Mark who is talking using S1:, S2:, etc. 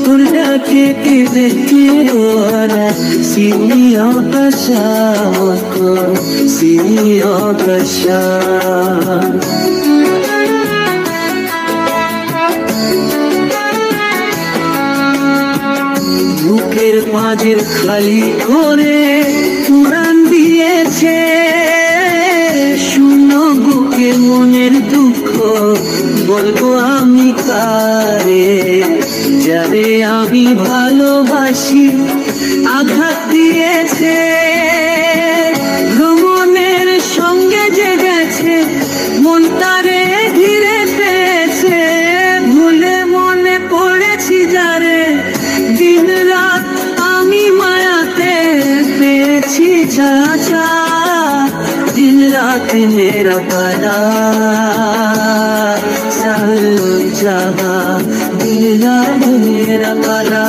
S1: Pulake kidekiora Siniyo kashamako Siniyo kasham বুকের মাঝের খালি করে উড়ান দিয়েছে শূন্য বুকে মনের দুঃখ বলবো আমি কারে যারে আমি ভালোবাসি আঘাত দিয়েছে ভ্রমণের সঙ্গে যে গেছে মন তারে ঘিরে পেয়েছে ভুলে মনে পড়েছি যারে दिन रात आमी मायाते पेची चाचा दिन रात मेरा पड़ा चल जावा दिन रात मेरा पड़ा